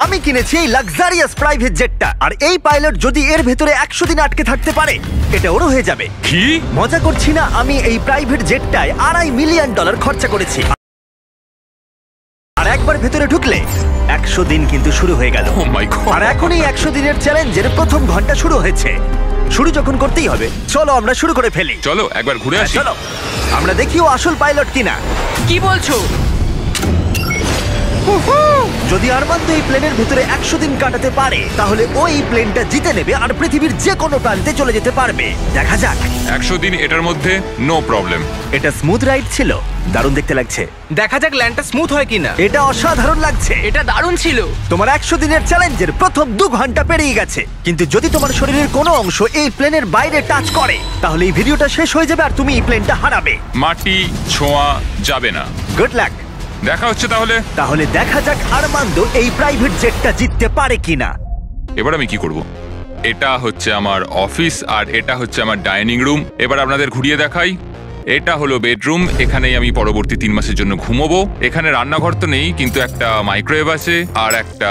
আমি কিনেছি এই লাক্সারিয়াস প্রাইভেট জেটটা, আর এই পাইলট যদি এর ভেতরে 100 দিন আটকে থাকতে পারে এটা ওরও হয়ে যাবে। কি মজা করছি না, আমি এই প্রাইভেট জেটটায় $2.5 মিলিয়ন খরচা করেছি। আর একবার ভেতরে ঢুকলে 100 দিন কিন্তু শুরু হয়ে গেল। Oh my God! আর এখনই 100 দিনের চ্যালেঞ্জের প্রথম ঘন্টা শুরু হয়েছে। শুরু যখন করতেই হবে, চলো আমরা শুরু করে ফেলি। চলো একবার ঘুরে আসি। চলো আমরা দেখিও আসল পাইলট কিনা। কি বলছো? যদি আরমান্দ এই প্লেনের ভিতরে 100 দিন কাটাতে পারে তাহলে ও এই প্লেনটা জিতে নেবে আর পৃথিবীর যে কোনো প্রান্তে চলে যেতে পারবে। দেখা যাক। 100 দিন এটার মধ্যে নো প্রবলেম। এটা স্মুথ রাইড ছিল, দারুণ দেখতে লাগছে। দেখা যাক ল্যান্ডটা স্মুথ হয় কিনা। এটা অসাধারণ লাগছে। এটা দারুণ ছিল। তোমার 100 দিনের চ্যালেঞ্জের প্রথম 2 ঘন্টা পেরিয়ে গেছে, কিন্তু যদি তোমার শরীরের কোনো অংশ এই প্লেনের বাইরে টাচ করে তাহলে এই ভিডিওটা শেষ হয়ে যাবে আর তুমি এই প্লেনটা হারাবে। মাটি ছোঁয়া যাবে না। Good luck. দেখা হচ্ছে তাহলে দেখা যাক আরমান্দ এই প্রাইভেট জেটটা জিততে পারে কিনা। এবার আমি কি করব? এটা হচ্ছে আমার অফিস আর এটা হচ্ছে আমার ডাইনিং রুম। এবার আপনাদের ঘুরিয়ে দেখাই। এটা হলো বেডরুম, এখানেই আমি পরবর্তী 3 মাসের জন্য ঘুমোবো। এখানে রান্নাঘর তো নেই, কিন্তু একটা মাইক্রোওয়েভ আছে আর একটা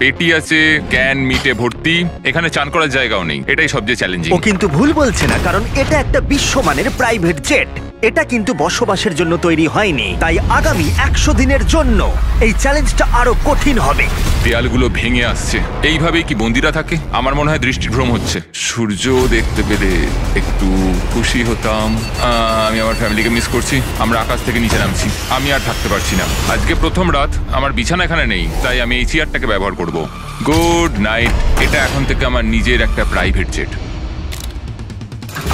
পেটি আছে, ক্যান মিটে ভর্তি। এখানে চান করার জায়গাও নেই, এটাই সবচেয়ে চ্যালেঞ্জিং। ও কিন্তু ভুল বলছে না, কারণ এটা একটা বিশ্বমানের প্রাইভেট জেট। এটা কিন্তু বসবাসের জন্য তৈরি হয়নি, তাই আগামী 100 দিনের জন্য এই চ্যালেঞ্জটা আরো কঠিন হবে। দেয়ালগুলো ভেঙে আসছে। এইভাবেই কি বন্দিরা থাকে? আমার মনে হয় দৃষ্টিভ্রম হচ্ছে। সূর্য দেখতে পেলে একটু খুশি হতাম। আমি আমার ফ্যামিলিকে মিস করছি। আমরা আকাশ থেকে নিচে নামছি, আমি আর থাকতে পারছি না। আজকে প্রথম রাত, আমার বিছানা এখানে নেই, তাই আমি এই চেয়ারটাকে ব্যবহার করব। Good night. এটা এখন থেকে আমার নিজের একটা প্রাইভেট জেট।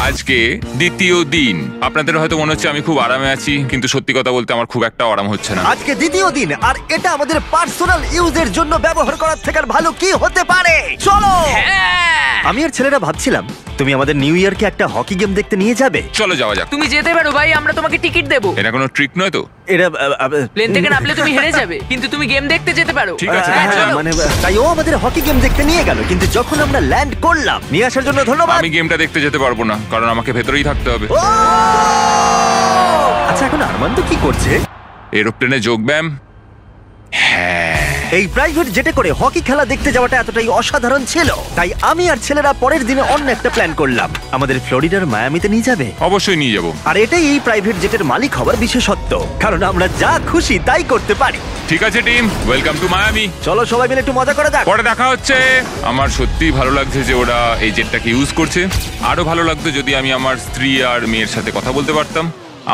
আজকে দ্বিতীয় দিন। আপনাদের হয়তো মনে হচ্ছে আমি খুব আরামে আছি, কিন্তু সত্যি কথা বলতে আমার খুব একটা আরাম হচ্ছে না। আজকে দ্বিতীয় দিন, আর এটা আমাদের পার্সোনাল ইউজের জন্য ব্যবহার করার থেকে আর ভালো কি হতে পারে। চলো। আমি আর ছেলেরা ভাবছিলাম তুমি আমাদের নিউ ইয়ারকে একটা হকি গেম দেখতে নিয়ে যাবে। চলো যাওয়া যাক। তুমি যেতে পারো ভাই, আমরা তোমাকে টিকিট দেবো। এটা কোনো ট্রিক নয় তো? এটা প্লেন থেকে নামলে তুমি হেরে যাবে, কিন্তু তুমি গেম দেখতে যেতে পারো। ঠিক আছে, হ্যাঁ, চলো। মানে তাই ও আমাদের হকি গেম দেখতে নিয়ে গেল, কিন্তু যখন আমরা ল্যান্ড করলাম, নিয়ে আসার জন্য ধন্যবাদ। আমি গেমটা দেখতে যেতে পারবো না, কারণ আমাকে ভেতরেই থাকতে হবে। ও! আচ্ছা এখন আরমান্দ কি করছে? এরোপ্লেনে যোগব্যায়াম। হ্যাঁ, এই প্রাইভেট জেটে করে হকি খেলা দেখতে যাওয়াটা এতটাই অসাধারণ ছিল, তাই আমি আর ছেলেরা পরের দিনে অন্য একটা প্ল্যান করলাম। আমাদের ফ্লোরিডার মায়ামিতে নিয়ে যাবে। অবশ্যই নিয়ে যাবো। আর এটাই এই প্রাইভেট জেটের মালিক হওয়ার বিশেষত্ব, কারণ আমরা যা খুশি তাই করতে পারি। ঠিক আছে টিম, ওয়েলকাম টু মায়ামি। চলো সবাই মিলে একটু মজা করা যাক। পরে দেখা হচ্ছে। আমার সত্যিই ভালো লাগছে যে ওরা এই জেটটাকে ইউজ করছে। আরো ভালো লাগতো যদি আমি আমার স্ত্রী আর মেয়ের সাথে কথা বলতে পারতাম।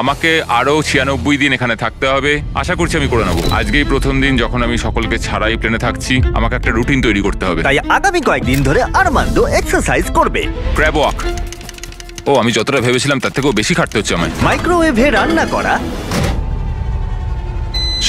আমাকে আরো 96 দিন এখানে থাকতে হবে। আশা করছি আমি করে নেবো। আজকেই প্রথম দিন যখন আমি সকলকে ছাড়াই প্লেনে থাকছি। আমাকে একটা রুটিন তৈরি করতে হবে। তাই আগামী কয়েকদিন ধরে আরমান্দ এক্সারসাইজ করবে। Crab walk. ও, আমি যতটা ভেবেছিলাম তার থেকেও বেশি খাটতে হচ্ছে আমায়। মাইক্রোওয়েভে রান্না করা,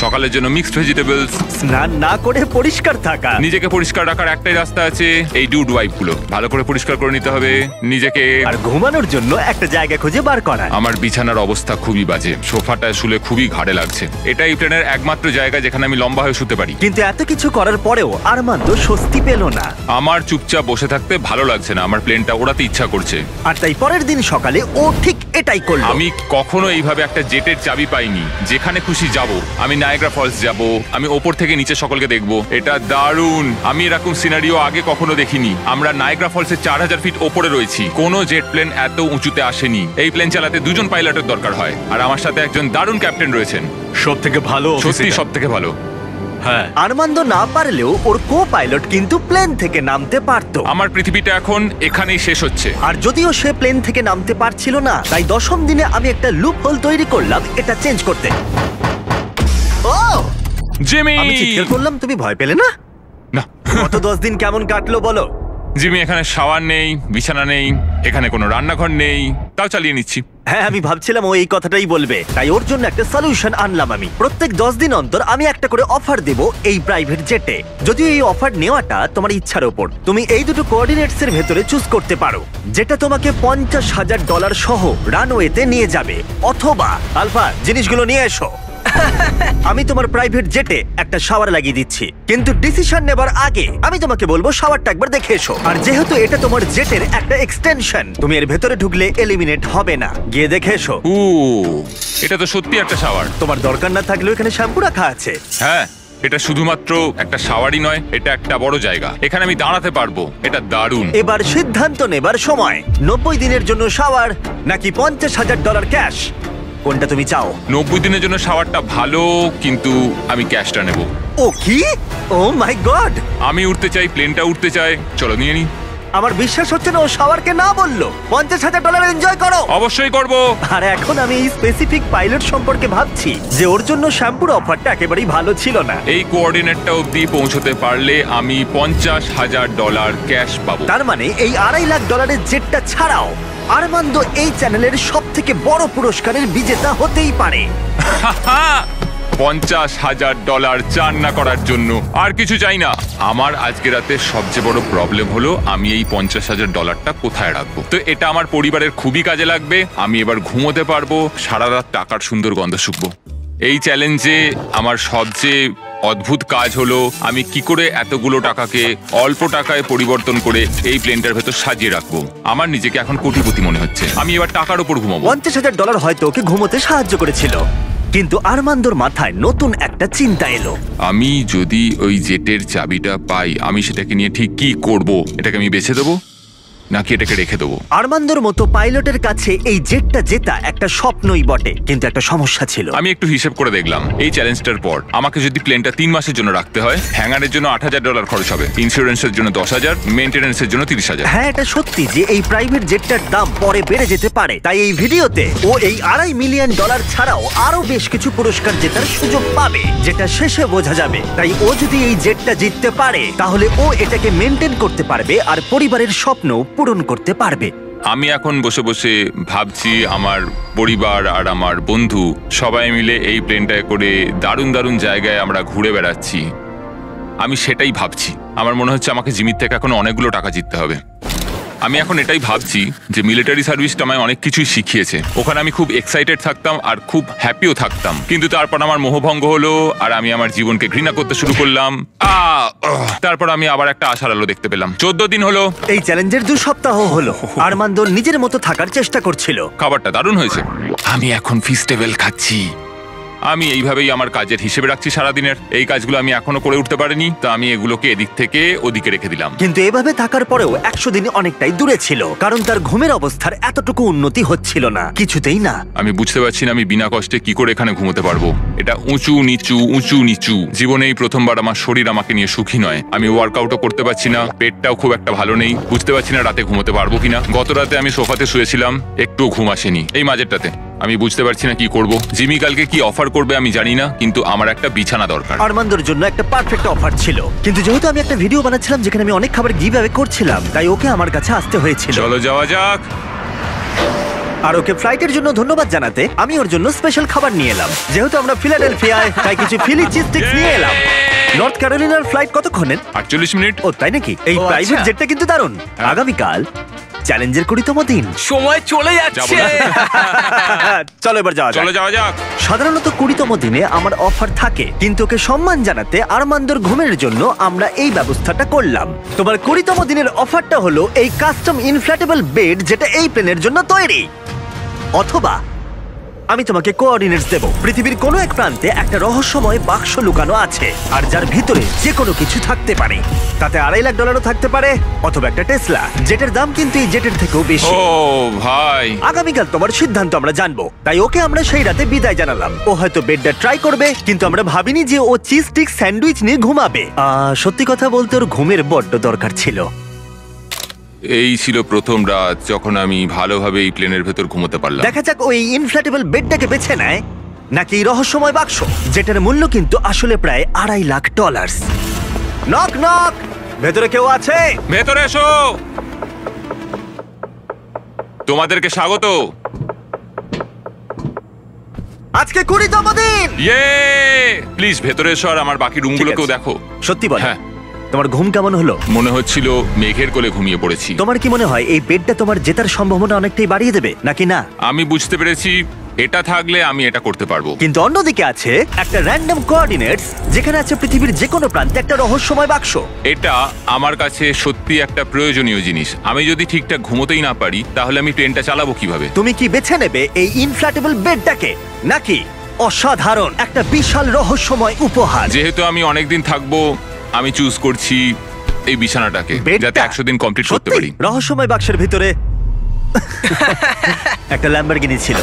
সকালের জন্য মিক্সড ভেজিটেবলস, স্নান না করে পরিষ্কার থাকা। নিজেকে পরিষ্কার রাখার একটাই রাস্তা আছে, এই ডুড ওয়াইপ গুলো ভালো করে পরিষ্কার করে নিতে হবে নিজেকে। আর ঘুমানোর জন্য একটা জায়গা খুঁজে বার করা। আমার বিছানার অবস্থা খুবই বাজে, সোফাটায় শুলে খুবই ঘাড়ে লাগছে। এটা এই প্লেনের একমাত্র জায়গা যেখানে আমি লম্বা হয়ে শুতে পারি। কিন্তু এত কিছু করার পরেও আরমান্দ স্বস্তি পেল না। আমার চুপচাপ বসে থাকতে ভালো লাগছে না, আমার প্লেনটা ওড়াতে ইচ্ছা করছে। আর তাই পরের দিন সকালে ও ঠিক এটাই করলো। আমি কখনো এইভাবে একটা জেটের চাবি পাইনি। যেখানে খুশি যাব। আমি নায়াগ্রা ফলস যাব, আমি ওপর থেকে নিচে সকলকে দেখবো। এটা দারুণ। আমি এরকম সিনারিও আগে কখনো দেখিনি। আমরা নায়াগ্রা ফলসের 4000 ফিট ওপরে রয়েছি। কোনো জেট প্লেন এত উঁচুতে আসেনি। এই প্লেন চালাতে 2 জন পাইলটের দরকার হয়, আর আমার সাথে একজন দারুণ ক্যাপ্টেন রয়েছেন। সব থেকে ভালো, সত্যি সব থেকে ভালো। হ্যাঁ, আরমান্দ না পারলেও ওর কো পাইলট কিন্তু প্লেন থেকে নামতে পারতো। আমার পৃথিবীটা এখন এখানেই শেষ হচ্ছে। আর যদিও সে প্লেন থেকে নামতে পারছিল না, তাই 10ম দিনে আমি একটা লুপ হোল তৈরি করলাম এটা চেঞ্জ করতে। ও জিমি! আমি চিৎকার করলাম, তুমি ভয় পেলে না? না। গত 10 দিন কেমন কাটলো বলো? জিমি, এখানে শাওয়ার নেই, বিছানা নেই, এখানে কোনো রান্নাঘর নেই, তাও চালিয়ে নিচ্ছি। হ্যাঁ, আমি ভাবছিলাম ও এই কথাটাই বলবে, তাই ওর জন্য একটা সলিউশন আনলাম আমি। প্রত্যেক 10 দিন অন্তর আমি একটা করে অফার দেব এই প্রাইভেট জেটে। যদিও এই অফার নেওয়াটা তোমার ইচ্ছার উপর, তুমি এই দুটো কোঅর্ডিনেটস এর ভেতরে চুজ করতে পারো, যেটা তোমাকে $50,000 সহ রানওয়েতে নিয়ে যাবে, অথবা আলফা জিনিসগুলো নিয়ে এসো। আমি তোমার প্রাইভেট জেটে একটা শাওয়ার লাগিয়ে দিচ্ছি, কিন্তু ডিসিশন নেবার আগে আমি তোমাকে বলবো শাওয়ারটা একবার দেখে এসো। আর যেহেতু এটা তোমার জেটের একটা এক্সটেনশন, তুমি এর ভেতরে ঢুকলে এলিমিনেট হবে না। গিয়ে দেখে এসো। এটা তো সত্যি একটা শাওয়ার। তোমার দরকার না থাকলেও এখানে শ্যাম্পু রাখা আছে। হ্যাঁ, এটা শুধুমাত্র একটা শাওয়ারই নয়, এটা একটা বড় জায়গা। এখানে আমি দাঁড়াতে পারবো, এটা দারুণ। এবার সিদ্ধান্ত নেবার সময়। 90 দিনের জন্য শাওয়ার নাকি $50,000 ক্যাশ, কোনটা তুমি চাও? 90 দিনের জন্য শাওয়ারটা ভালো, কিন্তু আমি ক্যাশটা নেব। ও কি? ও মাই গড! আমি উঠতে চাই, প্লেনটা উঠতে চাই। চলো নিয়ে নি। আমার বিশ্বাস হচ্ছে না ও শাওয়ারকে না বললো। $50,000 এনজয় করো। অবশ্যই করব। আর এখন আমি এই স্পেসিফিক পাইলট সম্পর্কে ভাবছি যে ওর জন্য শ্যাম্পুর অফারটা একেবারেই ভালো ছিল না। এই কোঅর্ডিনেটটা অবধি পৌঁছতে পারলে আমি $50,000 ক্যাশ পাবো। তার মানে এই $2.5 লাখ জেটটা ছাড়াও আরমান্দো এই চ্যানেলের সব থেকে বড় পুরস্কারের বিজেতা হতেই পারে। $50,000 চান না করার জন্য আর কিছু চাই না। আমার আজকে রাতে সবচেয়ে বড় প্রবলেম হলো আমি এই $50,000টা কোথায় রাখবো। তো এটা আমার পরিবারের খুবই কাজে লাগবে। আমি এবার ঘুমোতে পারবো, সারা রাত টাকার সুন্দর গন্ধ শুকবো। এই চ্যালেঞ্জে আমার সবচেয়ে অদ্ভুত কাজ হলো আমি কি করে এতগুলো টাকাকে অল্প টাকায় পরিবর্তন করে এই প্লেনটার ভেতর সাজিয়ে রাখবো। আমার নিজেকে এখন কোটিপতি মনে হচ্ছে। আমি এবার টাকার উপর ঘুমাবো। $50,000 হয়তো ওকে ঘুমোতে সাহায্য করেছিল, কিন্তু আরমান্দোর মাথায় নতুন একটা চিন্তা এলো। আমি যদি ওই জেটের চাবিটা পাই, আমি সেটাকে নিয়ে ঠিক কি করব? এটাকে আমি বেছে দেবো নাকি এটাকে রেখে দেবো? আরমান্দোর মতো পাইলটের কাছে এই জেটটা জেতা একটা স্বপ্নই বটে, কিন্তু একটা সমস্যা ছিল। আমি একটু হিসেব করে দেখলাম, এই চ্যালেঞ্জটার পর আমাকে যদি প্লেনটা 3 মাসের জন্য রাখতে হয়, হ্যাঙ্গারের জন্য $8,000 খরচ হবে, ইন্স্যুরেন্সের জন্য $10,000, মেইনটেনেন্সের জন্য $30,000। হ্যাঁ, এটা সত্যি যে এই প্রাইভেট জেটটার দাম পরে বেড়ে যেতে পারে। তাই এই ভিডিওতে ও এই $2.5 মিলিয়ন ছাড়াও আরো বেশ কিছু পুরস্কার জেতার সুযোগ পাবে, যেটা শেষে বোঝা যাবে। তাই ও যদি এই জেটটা জিততে পারে তাহলে ও এটাকে মেনটেন করতে পারবে আর পরিবারের স্বপ্ন পূরণ করতে পারবে। আমি এখন বসে বসে ভাবছি আমার পরিবার আর আমার বন্ধু সবাই মিলে এই প্লেনটায় করে দারুণ দারুণ জায়গায় আমরা ঘুরে বেড়াচ্ছি। আমি সেটাই ভাবছি। আমার মনে হচ্ছে আমাকে জিমির থেকে এখন অনেকগুলো টাকা জিততে হবে। আমি এখন এটাই ভাবছি যে মিলিটারি সার্ভিসটা আমায় অনেক কিছুই শিখিয়েছে। ওখানে আমি খুব এক্সাইটেড থাকতাম আর খুব হ্যাপিও থাকতাম, কিন্তু তারপর আমার মোহভঙ্গ হলো আর আমি আমার জীবনকে ঘৃণা করতে শুরু করলাম। তারপর আমি আবার একটা আশার আলো দেখতে পেলাম। 14 দিন হলো এই চ্যালেঞ্জের 2 সপ্তাহ হলো। আরমান্দো নিজের মতো থাকার চেষ্টা করছিল। খাবারটা দারুণ হয়েছে। আমি এখন ফিস্টেবল খাচ্ছি। আমি এইভাবেই আমার কাজের হিসেবে রাখছি সারাদিনের। এই কাজগুলো আমি এখনো করে উঠতে পারিনি, তো আমি এগুলোকে এদিক থেকে ওদিকে রেখে দিলাম। কিন্তু এভাবে থাকার পরেও 100 দিন অনেকটাই দূরে ছিল, কারণ তার ঘুমের অবস্থার এতটুকু উন্নতি হচ্ছিল না, কিছুতেই না। আমি বুঝতে পারছি না আমি বিনা কষ্টে কি করে এখানে ঘুমোতে পারবো। এটা উঁচু নিচু উঁচু নিচু। জীবনে এই প্রথমবার আমার শরীর আমাকে নিয়ে সুখী নয়। আমি ওয়ার্কআউটও করতে পারছি না, পেটটাও খুব একটা ভালো নেই। বুঝতে পারছি না রাতে ঘুমোতে পারবো কিনা। গত রাতে আমি সোফাতে শুয়েছিলাম, একটুও ঘুম আসেনি। এই মাঝেরটাতে আমি বুঝতে পারছি না কি করব। জিমি কালকে কি অফার করবে আমি জানি না, কিন্তু আমার একটা বিছানা দরকার। আরমান্দোর জন্য একটা পারফেক্ট অফার ছিল, কিন্তু যেহেতু আমি একটা ভিডিও বানাচ্ছিলাম যেখানে আমি অনেক খাবার গিভ অ্যাওয়ে করছিলাম, তাই ওকে আমার কাছে আসতে হয়েছিল। চলো যাওয়া যাক। আর ওকে ফ্লাইটের জন্য ধন্যবাদ জানাতে আমি ওর জন্য স্পেশাল খাবার নিয়ে এলাম। যেহেতু আমরা ফিলাডেলফিয়ায়, তাই কিছু ফিলি চিজ স্টিক্স নিয়ে এলাম। নর্থ ক্যারোলিনার ফ্লাইট কতক্ষণের? 48 মিনিট। ও তাই নাকি? এই প্রাইভেট জেটটা কিন্তু দারুণ। আগামীকাল চ্যালেঞ্জের 20তম দিন। সময় চলে যাচ্ছে। চলো এবার যাওয়া যাক। চলো যাওয়া যাক। সাধারণত 20তম দিনে আমার অফার থাকে, কিন্তু ওকে সম্মান জানাতে আরমান্দোর ঘুমের জন্য আমরা এই ব্যবস্থাটা করলাম। তোমার 20তম দিনের অফারটা হলো এই কাস্টম ইনফ্ল্যাটেবল বেড, যেটা এই প্লেনের জন্য তৈরি। অথবা আমি তোমাকে কোঅর্ডিনেটস দেব। পৃথিবীর কোনো এক প্রান্তে একটা রহস্যময় বাক্স লুকানো আছে, আর যার ভিতরে যে কোনো কিছু থাকতে পারে। তাতে $2.5 লাখ থাকতে পারে, অথবা একটা টেসলা, যেটার দাম কিন্তু এই জেটের থেকেও বেশি। ও ভাই, আগামীকাল তোমার সিদ্ধান্ত আমরা জানবো, তাই ওকে আমরা সেই রাতে বিদায় জানালাম। ও হয়তো বেডটা ট্রাই করবে, কিন্তু আমরা ভাবিনি যে ও চিজ স্টিক স্যান্ডউইচ নিয়ে ঘুমাবে। সত্যি কথা বলতে ওর ঘুমের বড্ড দরকার ছিল। এই ছিল প্রথম রাত যখন আমি ভালোভাবে এই প্লেনের ভেতর ঘুমোতে পারলাম। দেখা যাক ওই ইনফ্ল্যাটেবল বেডটাকে বেছে নেয় নাকি এই রহস্যময় বাক্স, যেটার মূল্য কিন্তু আসলে প্রায় $2.5 লাখ। নক নক, ভেতরে কেউ আছে? ভেতরে এসো, তোমাদেরকে স্বাগত। আজকে 20তম দিন। ইয়ে, প্লিজ ভেতরে এসো আর আমার বাকি রুমগুলোকেও দেখো। সত্যি বল, হ্যাঁ। তোমার ঘুম কেমন হলো? মনে হচ্ছিল মেঘের কোলে ঘুমিয়ে পড়েছি। তোমার কি মনে হয় এই বেডটা তোমার জেতার সম্ভাবনা অনেকটাই বাড়িয়ে দেবে নাকি না? আমি বুঝতে পেরেছি এটা থাকলে আমি এটা করতে পারবো। কিন্তু অন্যদিকে আছে একটা র্যান্ডম কোঅর্ডিনেটস, যেখানে আছে পৃথিবীর যে কোনো প্রান্তে একটা রহস্যময় বাক্স। এটা আমার কাছে সত্যি একটা প্রয়োজনীয় জিনিস। আমি যদি ঠিকঠাক ঘুমোতেই না পারি, তাহলে আমি ট্রেনটা চালাবো কিভাবে? তুমি কি বেছে নেবে এই ইনফ্ল্যাটেবল বেডটাকে নাকি অসাধারণ, একটা বিশাল রহস্যময় উপহার। যেহেতু আমি অনেকদিন থাকবো, আমি চুজ করছি এই বিছানাটাকে, বেডটা? যাতে 100 দিন কমপ্লিট করতে সত্যি? পারি। রহস্যময় বাক্সের ভিতরে একটা ল্যাম্বরগিনি ছিল।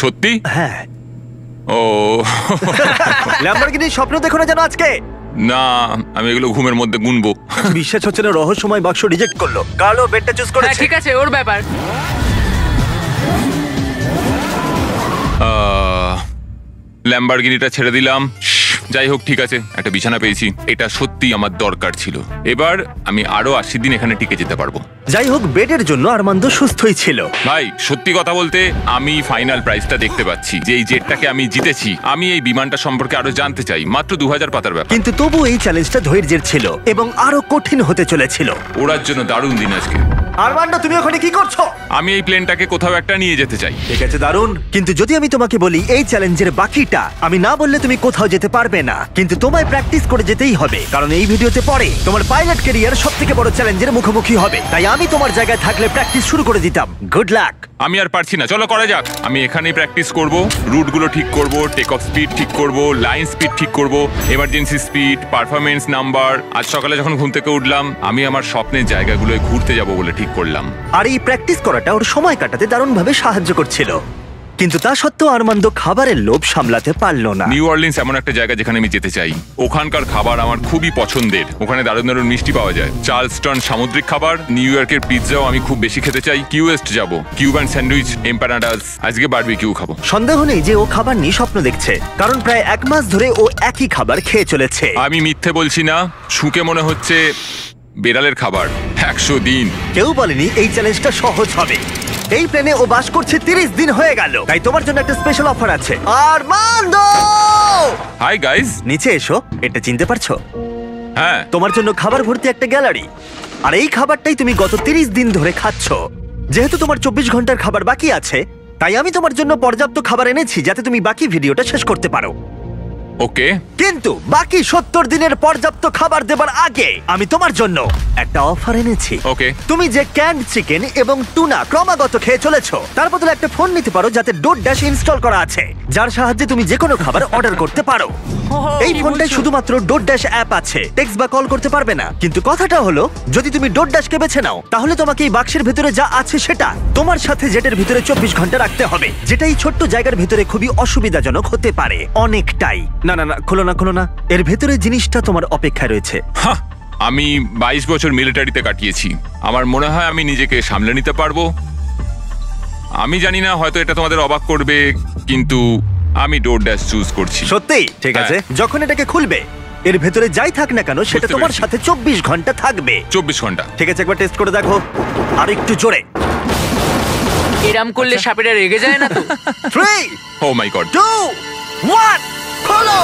সত্যি? হ্যাঁ, ও ল্যাম্বরগিনির স্বপ্ন দেখো না যেন আজকে। না, আমি এগুলো ঘুমের মধ্যে গুনবো। বিশ্বাস হচ্ছে না, রহস্যময় বাক্স রিজেক্ট করলো। কার্লো বেডটা চুজ হ্যাঁ করেছে। ঠিক আছে, ওর ব্যাপার। ল্যাম্বরগিনিটা ছেড়ে দিলাম। যাই হোক, ঠিক আছে, একটা বিছানা পেয়েছি, এটা সত্যি আমার দরকার ছিল। এবার আমি আরো 80 দিন এখানে টিকে যেতে পারবো। যাই হোক, বেডের জন্য আরমান্দ সুস্থই ছিল। ভাই, সত্যি কথা বলতে আমি ফাইনাল প্রাইসটা দেখতে পাচ্ছি, যে এই জেটটাকে আমি জিতেছি। আমি এই বিমানটা সম্পর্কে আরো জানতে চাই। মাত্র 2000 পাতার ব্যাপার, কিন্তু তবু এই চ্যালেঞ্জটা ধৈর্যের ছিল এবং আরো কঠিন হতে চলেছিল। ওড়ার জন্য দারুণ দিন আজকে। আরমান্দ, তুমি ওখানে কি করছো? আমি এই প্লেনটাকে কোথাও একটা নিয়ে যেতে চাই। ঠিক আছে, দারুণ। কিন্তু যদি আমি তোমাকে বলি এই চ্যালেঞ্জের বাকিটা, আমি না বললে তুমি কোথাও যেতে পারবে না। কিন্তু তোমায় প্র্যাকটিস করে যেতেই হবে, কারণ এই ভিডিওতে পরে তোমার পাইলট ক্যারিয়ার সবথেকে বড় চ্যালেঞ্জের মুখোমুখি হবে। তাই আমি তোমার জায়গায় থাকলে প্র্যাকটিস শুরু করে দিতাম। Good luck. আমি আর পারছি না, চলো করা যাক। আমি এখানেই প্র্যাকটিস করব, রুটগুলো ঠিক করব, টেক অফ স্পিড ঠিক করব, লাইন স্পিড ঠিক করব, এমার্জেন্সি স্পিড, পারফরমেন্স নাম্বার। আজ সকালে যখন ঘুম থেকে উঠলাম, আমি আমার স্বপ্নের জায়গাগুলোয় ঘুরতে যাব বলে ঠিক করলাম। আর এই প্র্যাকটিস করাটা ওর সময় কাটাতে দারুণভাবে সাহায্য করছিল। কিন্তু তা সত্ত্বেও আরমান্দ খাবারের লোভ সামলাতে পারল না। নিউ অরলিন্স এমন একটা জায়গা যেখানে আমি যেতে চাই। ওখানকার খাবার আমার খুবই পছন্দের। ওখানে দারুণ দারুণ মিষ্টি পাওয়া যায়, চার্লস্টন সামুদ্রিক খাবার, নিউ ইয়র্কের পিৎজাও আমি খুব বেশি খেতে চাই। কিউএস্ট যাব, কিউবান স্যান্ডউইচ, এম্পানাডাস, আজকে বারবিকিউ খাবো। সন্দেহ নেই যে ও খাবার নিয়ে স্বপ্ন দেখছে, কারণ প্রায় 1 মাস ধরে ও একই খাবার খেয়ে চলেছে। আমি মিথ্যে বলছি না, শুকে মনে হচ্ছে বেড়ালের খাবার। 100 দিন। কেউ বলেনি এই চ্যালেঞ্জটা সহজ হবে। এই প্লেনে ও বাস করছে 30 দিন হয়ে গেল, তাই তোমার জন্য একটা স্পেশাল অফার আছে। Armand, hi guys. নিচে এসো। এটা চিনতে পারছো? হ্যাঁ, তোমার জন্য খাবার ভর্তি একটা গ্যালারি। আর এই খাবারটাই তুমি গত 30 দিন ধরে খাচ্ছ। যেহেতু তোমার 24 ঘন্টার খাবার বাকি আছে, তাই আমি তোমার জন্য পর্যাপ্ত খাবার এনেছি যাতে তুমি বাকি ভিডিওটা শেষ করতে পারো। ওকে। কিন্তু বাকি 70 দিনের পর্যাপ্ত খাবার দেবার আগে আমি তোমার জন্য একটা অফার এনেছি। ওকে। তুমি যে ক্যান্ড চিকেন এবং টুনা ক্রমাগত খেয়ে চলেছো, তার বদলে একটা ফোন নিতে পারো যাতে ডোরড্যাশ ইনস্টল করা আছে, যার সাহায্যে তুমি যে কোনো খাবার অর্ডার করতে পারো। এই ফোনটায় শুধুমাত্র ডোরড্যাশ অ্যাপ আছে, টেক্সট বা কল করতে পারবে না। কিন্তু কথাটা হলো, যদি তুমি ডোরড্যাশকে বেছে নাও, তাহলে তোমাকে এই বাক্সের ভিতরে যা আছে সেটা তোমার সাথে জেটের ভিতরে 24 ঘন্টা রাখতে হবে, যেটা এই ছোট্ট জায়গার ভিতরে খুবই অসুবিধাজনক হতে পারে অনেকটাই। না না না, খোলো না খোলো না, এর ভেতরে জিনিসটা তোমার অপেক্ষায় রয়েছে। হ্যাঁ, আমি 22 বছর মিলিটারিতে কাটিয়েছি। আমার মনে হয় আমি নিজেকে সামলে নিতে পারবো। আমি জানি না, হয়তো এটা তোমাদের অবাক করবে, কিন্তু আমি ডোরড্যাশ চুজ করছি। সত্যি? ঠিক আছে, যখন এটাকে খুলবে, এর ভেতরে যাই থাক না কেন সেটা বুঝতে তোমার পেরেছি। সাথে 24 ঘন্টা থাকবে। 24 ঘন্টা। ঠিক আছে, একবার টেস্ট করে দেখো। আর একটু জোরে। এরাম করলে সাপেরা রেগে যায় না তো? 3, ও মাই গড। 2, 1, খোলো।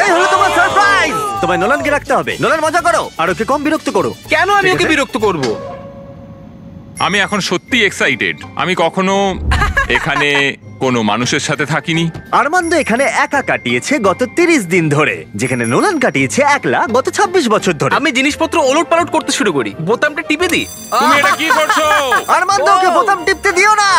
এই হলো তোমার সারপ্রাইজ। তোমায় নোলানকে রাখতে হবে। নোলান, মজা করো আর ওকে কম বিরক্ত করো। কেন আমি ঠিক ওকে আছে? বিরক্ত করব? আমি এখন সত্যি এক্সাইটেড। আমি কখনো এখানে কোনো মানুষের সাথে থাকিনি। আরমান্দ এখানে একা কাটিয়েছে গত 30 দিন ধরে, যেখানে নোলান কাটিয়েছে একলা গত 26 বছর ধরে। আমি জিনিসপত্র ওলট পালট করতে শুরু করি, বোতামটা টিপে দিই। তুমি এটা কি করছো? আরমান্দ, ওকে বোতাম টিপতে দিও না।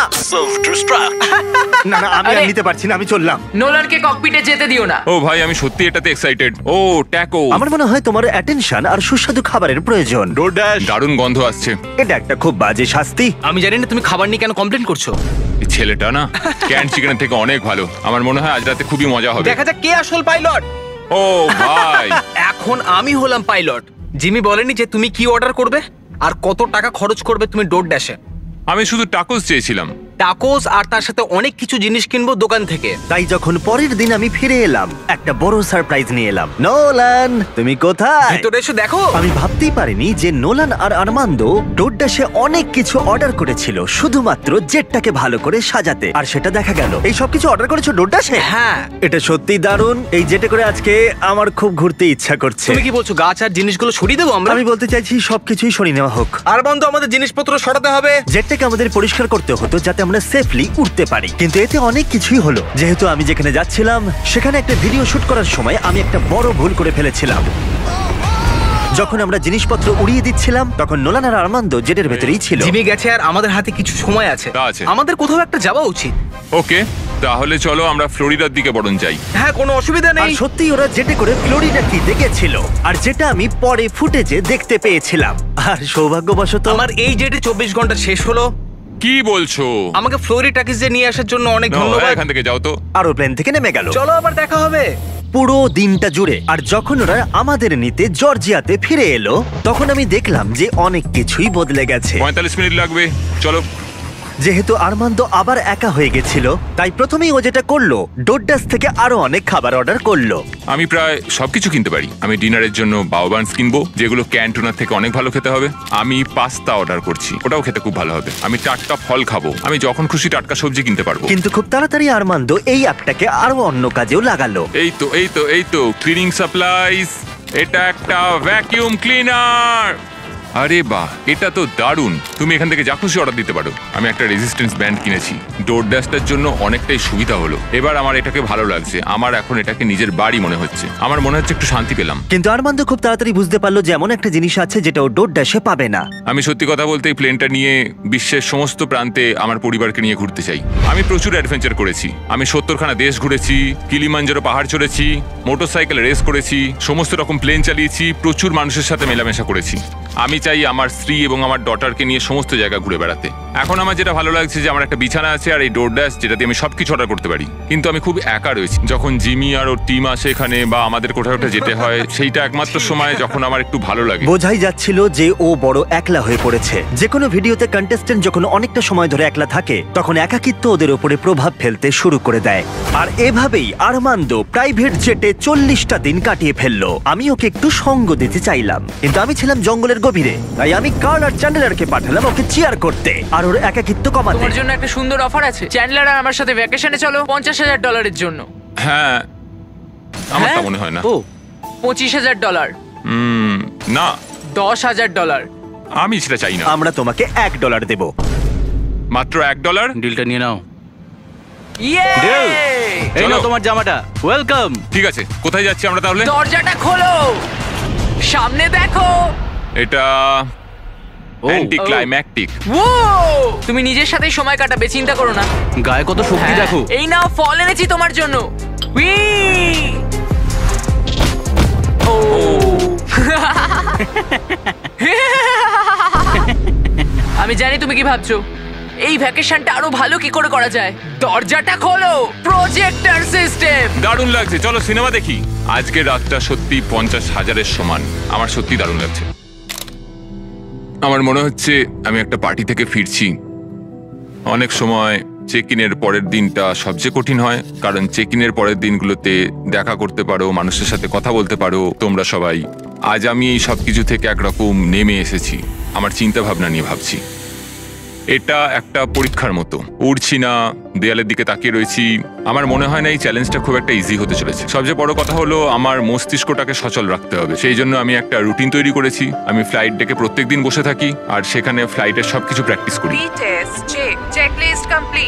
না না, আমি আর আরে। নিতে পারছি না, আমি চললাম। নোলানকে ককপিটে যেতে দিও না। ও ভাই, আমি সত্যি এটাতে এক্সাইটেড। ও ট্যাকো, আমার মনে হয় তোমার অ্যাটেনশন আর সুস্বাদু খাবারের প্রয়োজন। ডোরড্যাশ। দারুণ গন্ধ আসছে। এটা একটা খুব বাজে শাস্তি। আমি জানি না তুমি খাবার নিয়ে কেন কমপ্লেন করছো। এই ছেলেটা না ক্যান্ড চিকেনের থেকে অনেক ভালো। আমার মনে হয় আজ রাতে খুবই মজা হবে। দেখা যাক কে আসল পাইলট। ও ভাই, এখন আমি হলাম পাইলট। জিমি বলেনি যে তুমি কি অর্ডার করবে আর কত টাকা খরচ করবে তুমি ডোরড্যাশে। আমি শুধু টাকোস চেয়েছিলাম। টাকোস আর তার সাথে অনেক কিছু জিনিস কিনবো দোকান থেকে। তাই যখন পরের দিন আমি ফিরে এলাম, একটা বড় সারপ্রাইজ নিয়ে এলাম। নোলান, তুমি কোথায়? ভেতরে এসে দেখো। আমি ভাবতেই পারিনি যে নোলান আর আরমান্দ ডোরড্যাশে অনেক কিছু অর্ডার করেছিল শুধুমাত্র জেটটাকে ভালো করে সাজাতে, আর সেটা দেখা গেল। এই সব কিছু অর্ডার করেছো ডোরড্যাশে? হ্যাঁ। এটা সত্যি দারুণ। এই জেটে করে আজকে আমার খুব ঘুরতে ইচ্ছা করছে। তুমি কি বলছো গাছ আর জিনিসগুলো সরিয়ে দেবো আমরা? আমি বলতে চাইছি সবকিছুই সরিয়ে নেওয়া হোক। আর বন্ধু, আমাদের জিনিসপত্র সরাতে হবে। জেটটাকে আমাদের পরিষ্কার করতে হতো যাতে আমরা সেফলি উঠতে পারি, কিন্তু এতে অনেক কিছুই হলো। যেহেতু আমি যেখানে যাচ্ছিলাম সেখানে একটা ভিডিও শুট করার সময় আমি একটা বড় ভুল করে ফেলেছিলাম। যখন আমরা জিনিসপত্র উড়িয়ে দিচ্ছিলাম তখন নোলান আর আর্মান্দো জেটের ভেতরেই ছিল। জিমি গেছে আর আমাদের হাতে কিছু সময় আছে। তা আছে। আমাদের কোথাও একটা যাওয়া উচিত। ওকে, তাহলে চলো আমরা ফ্লোরিডার দিকে বরং যাই। হ্যাঁ, কোনো অসুবিধা আর নেই। সত্যি ওরা জেটে করে ফ্লোরিডা দিতে গেছিল, আর যেটা আমি পরে ফুটেজে দেখতে পেয়েছিলাম। আর সৌভাগ্যবশত আমার এই জেটে 24 ঘন্টা শেষ হলো। কি বলছো? আমাকে ফ্লোরিডা টাকিজে নিয়ে আসার জন্য অনেক নাও, ধন্যবাদ। এখান থেকে যাও তো। আরো প্লেন থেকে নেমে গেল চলো আবার দেখা হবে। পুরো দিনটা জুড়ে। আর যখন ওরা আমাদের নিতে জর্জিয়াতে ফিরে এলো তখন আমি দেখলাম যে অনেক কিছুই বদলে গেছে। 45 মিনিট লাগবে, চলো। যেহেতু আর্মান্দো আবার একা হয়ে গেছিল তাই প্রথমেই ও যেটা করলো ডোডাস থেকে আরো অনেক খাবার অর্ডার করলো। আমি প্রায় সবকিছু কিনতে পারি। আমি ডিনারের জন্য বাউবান্স কিনবো, যেগুলো ক্যান্টুনার থেকে অনেক ভালো খেতে হবে। আমি পাস্তা অর্ডার করছি, ওটাও খেতে খুব ভালো হবে। আমি টাটকা ফল খাবো, আমি যখন খুশি টাটকা সবজি কিনতে পারবো। কিন্তু খুব তাড়াতাড়ি আর্মান্দো এই অ্যাপটাকে আরো অন্য কাজেও লাগালো। এই তো ক্লিনিং সাপ্লাইজ। এটা একটা ভ্যাকিউম ক্লিনার। আরে বাহ, এটা তো দারুণ। তুমি এখান থেকে যা খুশি অর্ডার দিতে পারো। আমি একটা রেজিস্ট্যান্স ব্যান্ড কিনেছি, ডোর ড্যাশটার জন্য অনেকটাই সুবিধা হলো। এবার আমার এটাকে ভালো লাগছে, আমার এখন এটাকে নিজের বাড়ি মনে হচ্ছে। আমার মনে হচ্ছে একটু শান্তি পেলাম। কিন্তু আর্মান্দো খুব তাড়াতাড়ি বুঝতে পারলো যে এমন একটা জিনিস আছে যেটা ও ডোডাসে পাবে না। আমি সত্যি কথা বলতে এই প্লেনটা নিয়ে বিশ্বের সমস্ত প্রান্তে আমার পরিবারকে নিয়ে ঘুরতে চাই। আমি প্রচুর অ্যাডভেঞ্চার করেছি। আমি 70খানা দেশ ঘুরেছি, কিলিমাঞ্জারো পাহাড় চড়েছি, মোটরসাইকেল রেস করেছি, সমস্ত রকম প্লেন চালিয়েছি, প্রচুর মানুষের সাথে মেলামেশা করেছি। আমি চাই আমার স্ত্রী এবং আমার ডটারকে নিয়ে সমস্ত জায়গা ঘুরে বেড়াতে। এখন আমার যেটা ভালো লাগছে যে আমার একটা বিছানা আছে আর এই ডোরড্যাশ, যেটাতে আমি সবকিছু অর্ডার করতে পারি। কিন্তু আমি খুব একা রয়েছি। যখন জিমি আর ওর টিম আসে এখানে বা আমাদের কোথাও একটা যেতে হয়, সেইটা একমাত্র সময় যখন আমার একটু ভালো লাগে। বোঝাই যাচ্ছিল যে ও বড় একলা হয়ে পড়েছে। যে কোনো ভিডিওতে কন্টেস্টেন্ট যখন অনেকটা সময় ধরে একলা থাকে তখন একাকিত্ব ওদের উপরে প্রভাব ফেলতে শুরু করে দেয়। আর এভাবেই আর্মান্দো প্রাইভেট জেটে 40টা দিন কাটিয়ে ফেললো। আমি ওকে একটু সঙ্গ দিতে চাইলাম, কিন্তু আমি ছিলাম জঙ্গলের গভীরে, তাই আমি কার্ল আর চ্যান্ডেলারকে পাঠালাম ওকে চিয়ার করতে আর ওর একাকিত্ব কমাতে। তোমার জন্য একটা সুন্দর অফার আছে। চ্যান্ডলার আর আমার সাথে ভ্যাকেশনে চলো $50,000 জন্য। হ্যাঁ, আমার তা হ্যাঁ? মনে হয় না। ও $25,000, না, $10,000। আমি সেটা চাই না। আমরা তোমাকে $1 দেব। মাত্র $1? ডিলটা নিয়ে নাও। ইয়ে! এই চলো। নাও তোমার জামাটা, ওয়েলকাম। ঠিক আছে, কোথায় যাচ্ছি আমরা তাহলে? দরজাটা খোলো, সামনে দেখো। এটা অ্যান্টি ক্লাইম্যাকটিক। ও, তুমি নিজের সাথেই সময় কাটাবে, চিন্তা করো না। গায়ে কত শক্তি হ্যাঁ, দেখো। এই নাও ফল এনেছি তোমার জন্য। উই! ও আমি জানি তুমি কি ভাবছো, এই ভ্যাকেশনটা আরো ভালো কি করে করা যায়। দরজাটা খোলো, প্রজেক্টর সিস্টেম। দারুণ লাগছে, চলো সিনেমা দেখি। আজকে রাতটা সত্যি 50,000-এর সমান। আমার সত্যি দারুণ লাগছে। আমার মনে হচ্ছে আমি একটা পার্টি থেকে ফিরছি। অনেক সময় চেক ইনের পরের দিনটা সবচেয়ে কঠিন হয়, কারণ চেক ইনের পরের দিনগুলোতে দেখা করতে পারো, মানুষের সাথে কথা বলতে পারো তোমরা সবাই। আজ আমি এই সব কিছু থেকে একরকম নেমে এসেছি, আমার চিন্তা ভাবনা নিয়ে ভাবছি। এটা একটা পরীক্ষার মতো। উড়ছি না, দেয়ালের দিকে তাকিয়ে রয়েছি। আমার মনে হয় না এই চ্যালেঞ্জটা খুব একটা ইজি হতে চলেছে। সবচেয়ে বড় কথা হলো আমার মস্তিষ্কটাকে সচল রাখতে হবে। সেই জন্য আমি একটা রুটিন তৈরি করেছি। আমি ফ্লাইট ডেকে প্রত্যেকদিন বসে থাকি আর সেখানে ফ্লাইটের সবকিছু প্র্যাকটিস করি।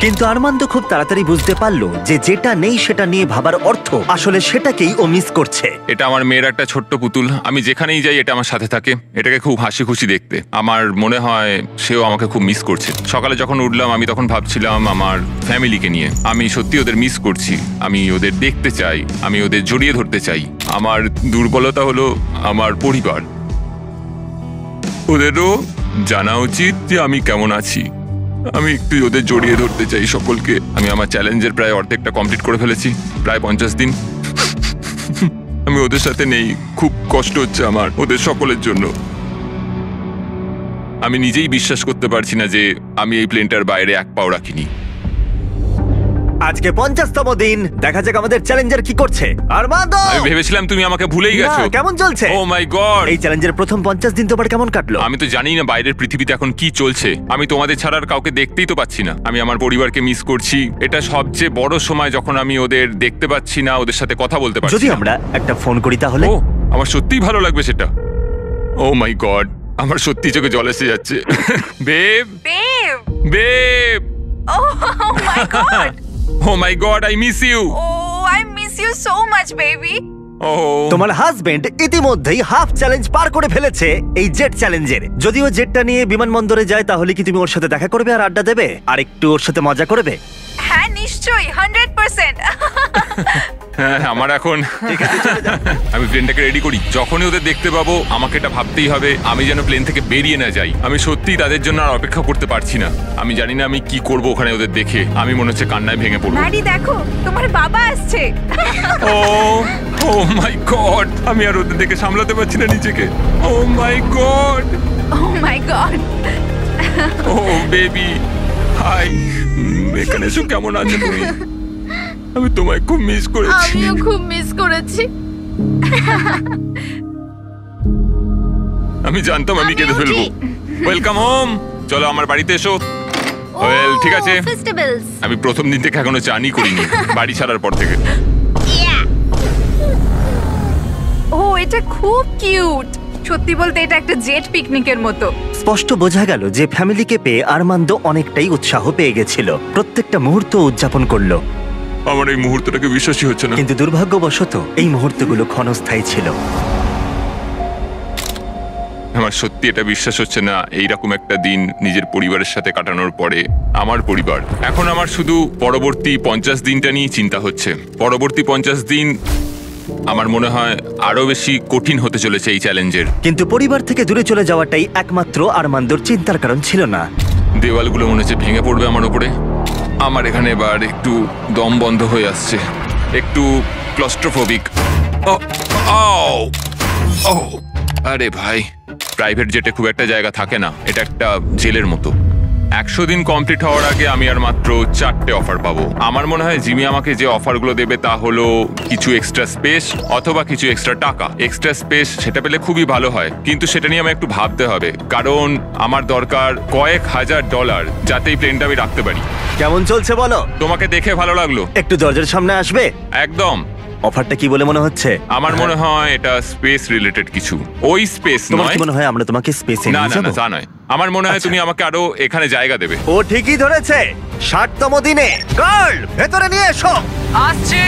কিন্তু আর্মান্দো খুব তাড়াতাড়ি বুঝতে পারলো যে যেটা নেই সেটা নিয়ে ভাবার অর্থ আসলে সেটাকেই ও মিস করছে। এটা আমার মেয়ের একটা ছোট্ট পুতুল। আমি যেখানেই যাই এটা আমার সাথে থাকে। এটাকে খুব হাসি খুশি দেখতে। আমার মনে হয় সেও আমাকে খুব মিস করছে। সকালে যখন উঠলাম আমি তখন ভাবছিলাম আমার ফ্যামিলিকে নিয়ে। আমি সত্যি ওদের মিস করছি। আমি ওদের দেখতে চাই, আমি ওদের জড়িয়ে ধরতে চাই। আমার দুর্বলতা হলো আমার পরিবার। ওদেরও জানা উচিত যে আমি কেমন আছি। আমি একটু ওদের জড়িয়ে ধরতে চাই সকলকে। আমি আমার চ্যালেঞ্জের প্রায় অর্ধেকটা কমপ্লিট করে ফেলেছি, প্রায় 50 দিন। আমি ওদের সাথে নেই, খুব কষ্ট হচ্ছে আমার ওদের সকলের জন্য। আমি নিজেই বিশ্বাস করতে পারছি না যে আমি এই প্লেনটার বাইরে এক পাও রাখিনি। আজকে 50তম দিন, দেখা যাক আমাদের চ্যালেঞ্জার কি করছে। আর্মান্দো, আমি ভেবেছিলাম তুমি আমাকে ভুলেই গেছো। না, কেমন চলছে? ও মাই গড, এই চ্যালেঞ্জের প্রথম 50 দিন তোমার কেমন কাটলো? আমি তো জানি না বাইরের পৃথিবীতে এখন কি চলছে। আমি তোমাদের ছাড়া আর কাউকে দেখতেই তো পাচ্ছি না। আমি আমার পরিবারকে মিস করছি। এটা সবচেয়ে বড় সময় যখন আমি ওদের দেখতে পাচ্ছি না, ওদের সাথে কথা বলতে পারছি যদি না। আমরা একটা ফোন করি তাহলে? ও, আমার সত্যিই ভালো লাগবে সেটা। ও মাই গড, আমার সত্যি চোখে জল এসে যাচ্ছে। Babe, Babe! Babe, Oh my god! Oh my god, I miss you. Oh, I miss you so much, baby. ও তোমার হাজবেন্ড ইতিমধ্যেই হাফ চ্যালেঞ্জ পার করে ফেলেছে এই জেট চ্যালেঞ্জের। যদিও জেটটা নিয়ে বিমানবন্দরে যায়, তাহলে কি তুমি ওর সাথে দেখা করবে আর আড্ডা দেবে আর একটু ওর সাথে মজা করবে? হ্যাঁ নিশ্চয়ই, 100%। হ্যাঁ, আমার এখন আমি প্লেনটাকে রেডি করি। যখনই ওদের দেখতে পাবো আমাকে এটা ভাবতেই হবে আমি যেন প্লেন থেকে বেরিয়ে না যাই। আমি সত্যিই তাদের জন্য আর অপেক্ষা করতে পারছি না। আমি জানি না আমি কি করব ওখানে ওদের দেখে। আমি মনে হচ্ছে কান্নায় ভেঙে পড়বো। ম্যাডি দেখো, তোমার বাবা আসছে। ও ও মাই গড, আমি আর ওদের দেখে সামলাতে পারছি না নিজেকে। ও my god, O my god. O baby, high. এখানে এসো, কেমন আছো তুমি? আমি তোমায় খুব মিস করেছি। আমিও খুব মিস করেছি। আমি জানতাম আমি কেঁদে ফেলবো। ওয়েলকাম হোম, চলো আমার বাড়িতে এসো। ওয়েল ঠিক আছে, আমি প্রথম দিন থেকে এখনো চানই করিনি বাড়ি ছাড়ার পর থেকে। ও এটা খুব কিউট। সত্যি বলতে এটা একটা জেট পিকনিকের মতো। স্পষ্ট বোঝা গেল যে ফ্যামিলিকে পেয়ে আরমান্দ অনেকটাই উৎসাহ পেয়ে গেছিল। প্রত্যেকটা মুহূর্ত উদযাপন করলো। আমার এই মুহূর্তটাকে বিশ্বাসই হচ্ছে না। কিন্তু দুর্ভাগ্যবশত এই মুহূর্তগুলো ক্ষণস্থায়ী ছিল। আমার সত্যি এটা বিশ্বাস হচ্ছে না, এইরকম একটা দিন নিজের পরিবারের সাথে কাটানোর পরে। আমার পরিবার, এখন আমার শুধু পরবর্তী 50 দিনটা নিয়ে চিন্তা হচ্ছে। পরবর্তী 50 দিন আমার মনে হয় আরো বেশি কঠিন হতে চলেছে এই চ্যালেঞ্জের। কিন্তু পরিবার থেকে দূরে চলে যাওয়াটাই একমাত্র আরমান্দর চিন্তার কারণ ছিল না। দেওয়ালগুলো মনে হচ্ছে ভেঙে পড়বে আমার উপরে। আমার এখানে এবার একটু দম বন্ধ হয়ে আসছে, একটু ক্লস্ট্রোফোবিক। আরে ভাই, প্রাইভেট জেটে খুব একটা জায়গা থাকে না, এটা একটা জেলের মতো। 100 দিন কমপ্লিট হওয়ার আগে আমি আর মাত্র 4টে অফার পাবো। আমার মনে হয় জিমি আমাকে যে অফারগুলো দেবে তা হলো কিছু এক্সট্রা স্পেস অথবা কিছু এক্সট্রা টাকা। এক্সট্রা স্পেস সেটা পেলে খুবই ভালো হয়, কিন্তু সেটা নিয়ে আমি একটু ভাবতে হবে, কারণ আমার দরকার কয়েক হাজার ডলার যাতে এই প্লেনটা আমি রাখতে পারি। কেমন চলছে বলো? তোমাকে দেখে ভালো লাগলো। একটু দরজার সামনে আসবে? একদম। অফারটা কি বলে মনে হচ্ছে? আমার মনে হয় এটা স্পেস রিলেটেড কিছু। ওই স্পেস তোমার নয়। কি মনে হয় আমরা তোমাকে স্পেসে না নিয়ে না যাব? না, তা নয়। আমার মনে হয় তুমি আমাকে আরো এখানে জায়গা দেবে। ও ঠিকই ধরেছে। 60তম দিনে গার্ল ভেতরে নিয়ে এসো। আসছে।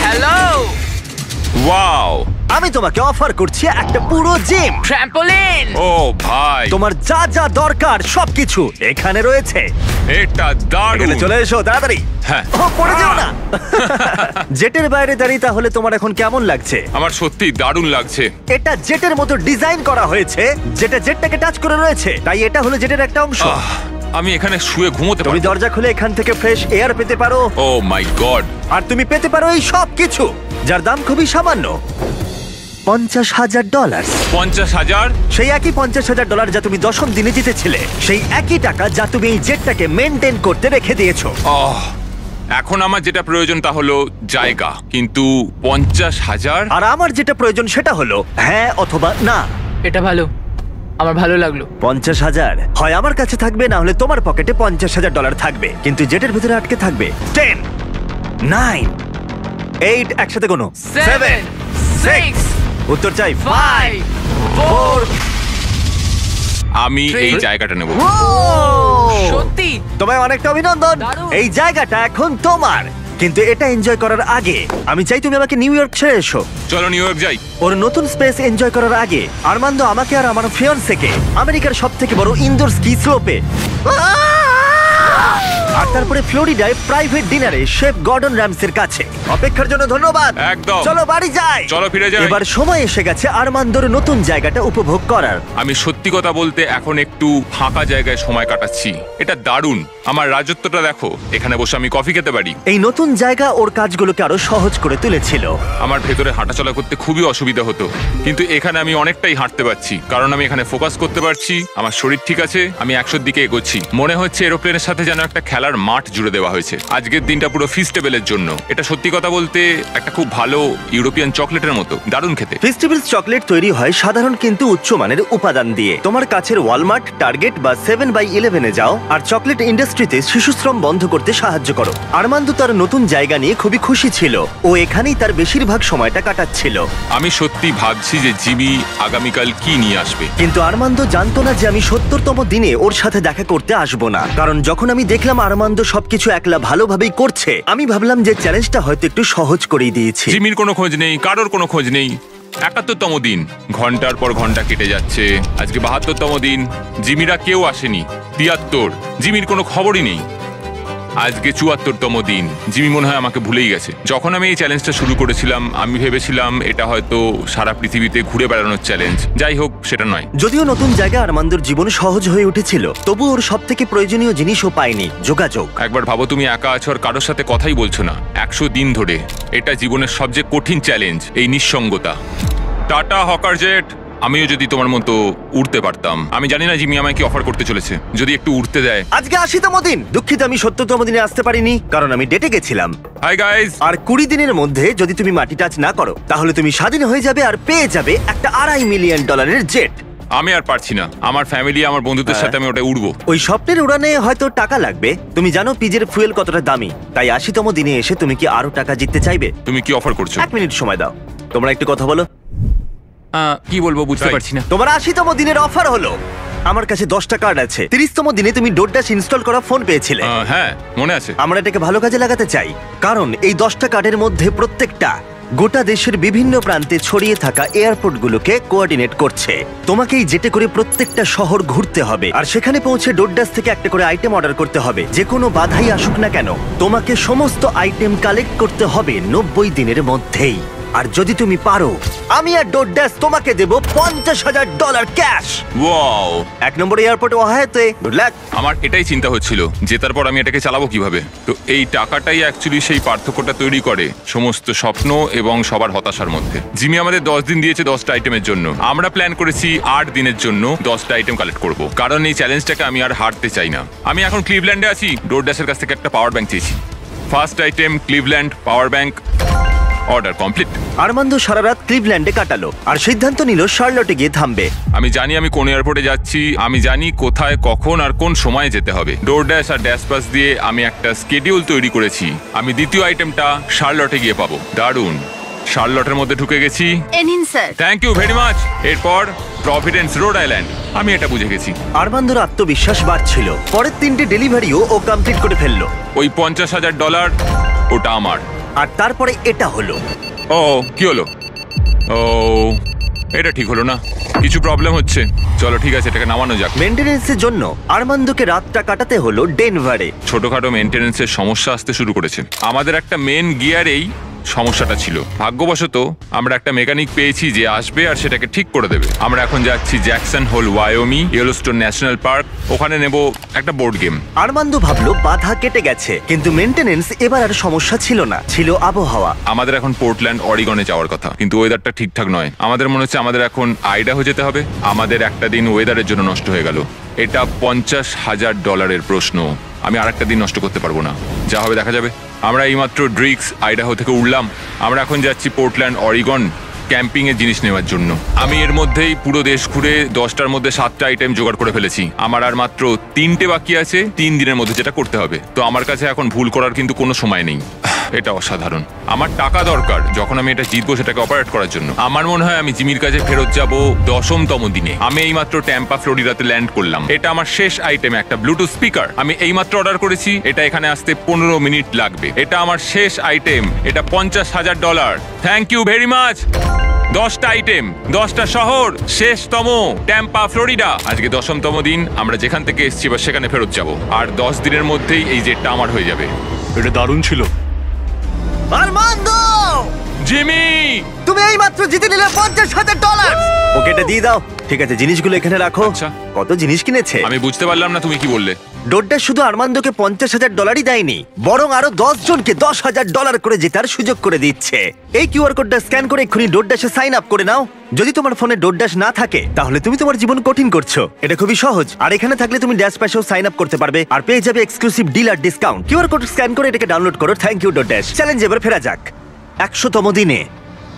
হ্যালো। ওয়াও, আমি তোমাকে অফার করছি একটা পুরো জিম। ট্র্যাম্পোলিন। ও ভাই, তোমার যা যা দরকার সবকিছু এখানে রয়েছে। এটা দারুণ। এখানে চলে এসো তাড়াতাড়ি। হ্যাঁ। ও পড়ে যেও না। জেটের বাইরে দাঁড়িয়ে তাহলে তোমার এখন কেমন লাগছে? আমার সত্যি দারুণ লাগছে। এটা জেটের মতো ডিজাইন করা হয়েছে, যেটা জেটটাকে টাচ করে রয়েছে, তাই এটা হলো জেটের একটা অংশ। আমি এখানে শুয়ে ঘুমোতে তুমি পারি। দরজা খুলে এখান থেকে ফ্রেশ এয়ার পেতে পারো। ও মাই গড। আর তুমি পেতে পারো এই সব কিছু, যার দাম খুবই সামান্য, $50,000। 50,000? সেই একই $50,000 যা তুমি 10ম দিনে জিতেছিলে, সেই একই টাকা যা তুমি এই জেটটাকে মেনটেন করতে রেখে দিয়েছো। এখন আমার যেটা প্রয়োজন তা হলো জায়গা, কিন্তু 50,000? আর আমার যেটা প্রয়োজন সেটা হলো হ্যাঁ অথবা না। এটা ভালো, আমার ভালো লাগলো। 50,000 হয় আমার কাছে থাকবে, না হলে তোমার পকেটে $50,000 থাকবে, কিন্তু জেটের ভিতরে আটকে থাকবে 10, 9, 8, একসাথে কোনো 7, 6, উত্তর চাই 5, 4। আমি এই 3 জায়গাটা নেব। সত্যি তোমায় অনেকটা অভিনন্দন। দারুণ। এই জায়গাটা এখন তোমার, কিন্তু এটা এনজয় করার আগে আমি চাই তুমি আমাকে নিউ ইয়র্ক ছেড়ে এসো। চলো নিউ ইয়র্ক যাই। ওর নতুন স্পেস এনজয় করার আগে আরমান্দো আমাকে আর আমার ফিয়ান্সেকে আমেরিকার সবথেকে বড় ইনডোর স্কি স্লোপে আর তারপরে ফ্লোরিডায় প্রাইভেট ডিনারে শেফ গর্ডন র্যামসের কাছে। অপেক্ষার জন্য ধন্যবাদ। একদম। চলো বাড়ি যাই। চলো ফিরে যাই। এবার সময় এসে গেছে আরমান্দোর নতুন জায়গাটা উপভোগ করার। আমি সত্যি কথা বলতে এখন একটু ফাঁকা জায়গায় সময় কাটাচ্ছি। এটা দারুণ। আমার রাজত্বটা দেখো, এখানে বসে আমি কফি খেতে পারি। এই নতুন জায়গা ওর কাজগুলোকে আরো সহজ করে তুলেছিল। আমার ভেতরে হাঁটাচলা করতে খুবই অসুবিধা হতো, কিন্তু এখানে আমি অনেকটাই হাঁটতে পারছি, কারণ আমি এখানে ফোকাস করতে পারছি। আমার শরীর ঠিক আছে, আমি 100-র দিকে এগোচ্ছি। মনে হচ্ছে এরোপ্লেনের সাথে যেন একটা খেলার মাঠ জুড়ে দেওয়া হয়েছে। আজকের দিনটা পুরো ফিস্টেবলের জন্য। এটা সত্যি কথা বলতে একটা খুব ভালো ইউরোপিয়ান চকলেটের মতো, দারুণ খেতে। ফেস্টিভ্যালস চকলেট তৈরি হয় সাধারণ কিন্তু উচ্চমানের উপাদান দিয়ে। তোমার কাছের ওয়ালমার্ট, টার্গেট বা 7/11 যাও আর চকলেট ইন্ডাস্ট্রিতে শিশুশ্রম বন্ধ করতে সাহায্য করো। আরমান্দো তার নতুন জায়গা নিয়ে খুবই খুশি ছিল। ও এখানেই তার বেশিরভাগ সময়টা কাটাচ্ছিল। আমি সত্যি ভাবছি যে জিমি আগামীকাল কি নিয়ে আসবে। কিন্তু আরমান্দো জানতো না যে আমি 70তম দিনে ওর সাথে দেখা করতে আসবো না, কারণ যখন আমি দেখলাম আরমান্দ সবকিছু একলা ভালোভাবেই করছে, আমি ভাবলাম যে চ্যালেঞ্জটা হয়তো একটু সহজ করেই দিয়েছি। জিমির কোনো খোঁজ নেই, কারোর কোনো খোঁজ নেই। ৭১তম দিন, ঘন্টার পর ঘন্টা কেটে যাচ্ছে। আজকে ৭২তম দিন, জিমিরা কেউ আসেনি। ৭৩, জিমির কোনো খবরই নেই। আজকে ৭৪তম দিন, জিমি মনে হয় আমাকে ভুলেই গেছে। যখন আমি এই চ্যালেঞ্জটা শুরু করেছিলাম আমি ভেবেছিলাম এটা হয়তো সারা পৃথিবীতে ঘুরে বেড়ানোর চ্যালেঞ্জ। যাই হোক, সেটা নয়। যদিও নতুন জায়গায় আরমান্দর জীবন সহজ হয়ে উঠেছিল, তবু ওর সব থেকে প্রয়োজনীয় জিনিসও পায়নি, যোগাযোগ। একবার ভাবো, তুমি একা আছো আর কারোর সাথে কথাই বলছো না ১০০ দিন ধরে। এটা জীবনের সবচেয়ে কঠিন চ্যালেঞ্জ, এই নিঃসঙ্গতা। Tata hawker jet. আমিও যদি তোমার মতো উড়তে পারতাম। আমি জানি না জিমি আমায় কি অফার করতে চলেছে, যদি একটু উড়তে দেয়। আজকে ৮০তম দিন। দুঃখিত আমি ৭০তম দিনে আসতে পারিনি, কারণ আমি ডেটে গেছিলাম। Hi guys. আর ২০ দিনের মধ্যে যদি তুমি মাটি টাচ না করো, তাহলে তুমি স্বাধীন হয়ে যাবে আর পেয়ে যাবে একটা $২.৫ মিলিয়ন জেট। আমি আর পারছি না, আমার ফ্যামিলি, আমার বন্ধুদের সাথে আমি ওটা উড়বো। ওই স্বপ্নের উড়ানে হয়তো টাকা লাগবে। তুমি জানো পিজের ফুয়েল কতটা দামি, তাই ৮০তম দিনে এসে তুমি কি আরো টাকা জিততে চাইবে? তুমি কি অফার করছো? ১ মিনিট সময় দাও, তোমরা একটু কথা বলো। কি বলবো বুঝতে তাই। পারছি না। তোমার ৮০তম দিনের অফার হলো, আমার কাছে 10টা কার্ড আছে। 30তম দিনে তুমি ডোরড্যাশ ইনস্টল করা ফোন পেয়েছিলে। হ্যাঁ, মনে আছে। আমরা এটাকে ভালো কাজে লাগাতে চাই, কারণ এই 10টা কার্ডের মধ্যে প্রত্যেকটা গোটা দেশের বিভিন্ন প্রান্তে ছড়িয়ে থাকা এয়ারপোর্টগুলোকে কোঅর্ডিনেট করছে। তোমাকে এই জেটে করে প্রত্যেকটা শহর ঘুরতে হবে, আর সেখানে পৌঁছে ডোরড্যাশ থেকে একটা করে আইটেম অর্ডার করতে হবে। যে কোনো বাধাই আসুক না কেন, তোমাকে সমস্ত আইটেম কালেক্ট করতে হবে 90 দিনের মধ্যেই। আর যদি তুমি পারো, আমি আর ডোরড্যাশ তোমাকে দেব $50,000 ক্যাশ। ওয়াও। 1 নম্বর এয়ারপোর্ট ওয়াহাতে। Good luck. আমার এটাই চিন্তা হচ্ছিল, জেতার পর আমি এটাকে চালাবো কিভাবে। তো এই টাকাটাই অ্যাকচুয়ালি সেই পার্থক্যটা তৈরি করে সমস্ত স্বপ্ন এবং সবার হতাশার মধ্যে। জিমি আমাদের 10 দিন দিয়েছে 10টা আইটেমের জন্য। আমরা প্ল্যান করেছি 8 দিনের জন্য 10টা আইটেম কালেক্ট করব, কারণ এই চ্যালেঞ্জটাকে আমি আর হারতে চাই না। আমি এখন ক্লিভল্যান্ডে আছি, ডোরড্যাশের কাছ থেকে একটা পাওয়ার ব্যাংক চেয়েছি। First item Cleveland power bank. Order complete. Armand সারা রাত ক্লিভল্যান্ডে কাটালো আর সিদ্ধান্ত নিল শার্লটে গিয়ে থামবে। আমি জানি আমি কোন এয়ারপোর্টে যাচ্ছি, আমি জানি কোথায় কখন আর কোন সময়ে যেতে হবে। ডোরড্যাশ আর ড্যাশ পাস দিয়ে আমি একটা স্কেডিউল তৈরি করেছি। আমি দ্বিতীয় আইটেমটা শার্লটে গিয়ে পাবো। দারুণ। শার্লটের মধ্যে ঢুকে গেছি। এনিন sir. Thank you very much. এরপর প্রভিডেন্স রোড আইল্যান্ড। আমি এটা বুঝে গেছি। আরমান্দর আত্মবিশ্বাস বাড়ছিল। পরের 3টে ডেলিভারিও ও কমপ্লিট করে ফেললো। ওই $50,000 ওটা আমার। আর তারপরে এটা হলো। ও কি হলো? ও এটা ঠিক হলো না, কিছু প্রবলেম হচ্ছে। চলো ঠিক আছে, এটাকে নামানো যাক। মেইনটেনেন্সের জন্য আরমান্দকে রাতটা কাটাতে হলো ডেনভারে। ছোটখাটো মেনটেনেন্সের সমস্যা আসতে শুরু করেছে। আমাদের একটা মেন গিয়ারেই সমস্যাটা ছিল। ভাগ্যবশত আমরা একটা মেকানিক পেয়েছি যে আসবে আর সেটাকে ঠিক করে দেবে। আমরা এখন যাচ্ছি Jackson Hole Wyoming, Yellowstone national park. ওখানে নেব একটা বোর্ড গেম। আরমান্দ ভাবলো বাধা কেটে গেছে, কিন্তু মেইনটেনেন্স এবার আর সমস্যা ছিল না, ছিল আবহাওয়া। আমাদের এখন পোর্টল্যান্ড অরিগনে যাওয়ার কথা, কিন্তু ওয়েদারটা ঠিকঠাক নয়। আমাদের মনে হচ্ছে আমাদের এখন আইডাহো যেতে হবে। আমাদের একটা দিন ওয়েদারের জন্য নষ্ট হয়ে গেল। এটা $50,000 প্রশ্ন। আমি আরেকটা দিন নষ্ট করতে পারবো না। যা হবে দেখা যাবে। আমরা এইমাত্র ড্রিক্স আইডাহো থেকে উঠলাম। আমরা এখন যাচ্ছি পোর্টল্যান্ড অরিগন ক্যাম্পিং এর জিনিস নেওয়ার জন্য। আমি এর মধ্যেই পুরো দেশ ঘুরে 10টার মধ্যে 7টা আইটেম জোগাড় করে ফেলেছি। আমার আর মাত্র 3টে বাকি আছে 3 দিনের মধ্যে যেটা করতে হবে। তো আমার কাছে এখন ভুল করার কিন্তু কোনো সময় নেই। এটা অসাধারণ। আমার টাকা দরকার যখন আমি এটা জিতবো সেটাকে অপারেট করার জন্য। আমার মনে হয় আমি জিমির কাছে ফেরত যাব 10তম দিনে। আমি এইমাত্র ট্যাম্পা ফ্লোরিডাতে ল্যান্ড করলাম। এটা আমার শেষ আইটেম, একটা ব্লুটুথ স্পিকার। আমি এইমাত্র অর্ডার করেছি, এটা এখানে আসতে 15 মিনিট লাগবে। এটা আমার শেষ আইটেম, এটা $50,000। Thank you very much. 10টা আইটেম, 10টা শহর, শেষতম ট্যাম্পা ফ্লোরিডা। আজকে 10তম দিন। আমরা যেখান থেকে এসেছি বা সেখানে ফেরত যাব। আর 10 দিনের মধ্যেই এই জেটটা আমার হয়ে যাবে। এটা দারুণ ছিল। আরমান্দ, জিমি, তুমি এইমাত্র জিতে নিলে $50,000। ওকে এটা দিয়ে দাও। ঠিক আছে, জিনিসগুলো এখানে রাখো। আচ্ছা। কত জিনিস কিনেছে? আমি বুঝতে পারলাম না তুমি কি বললে। ডোড্যাশ শুধু আরমান্দকে $50,000 দেয়নি, বরং আরো 10 জনকে $10,000 করে জেতার সুযোগ করে দিচ্ছে। এই কিউআর কোডটা স্ক্যান করে এক্ষুনি ডোড্যাশে সাইন আপ করে নাও। যদি তোমার ফোনে ডোড্যাশ না থাকে তাহলে তুমি তোমার জীবন কঠিন করছো। এটা খুবই সহজ। আর এখানে থাকলে তুমি ড্যাশ প্যাশেও সাইন আপ করতে পারবে আর পেয়ে যাবে এক্সক্লুসিভ ডিল আর ডিসকাউন্ট। কিউআর কোড স্ক্যান করে এটাকে ডাউনলোড করো। Thank you ডোড্যাশ। চ্যালেঞ্জ এবার ফেরা যাক। 100তম দিনে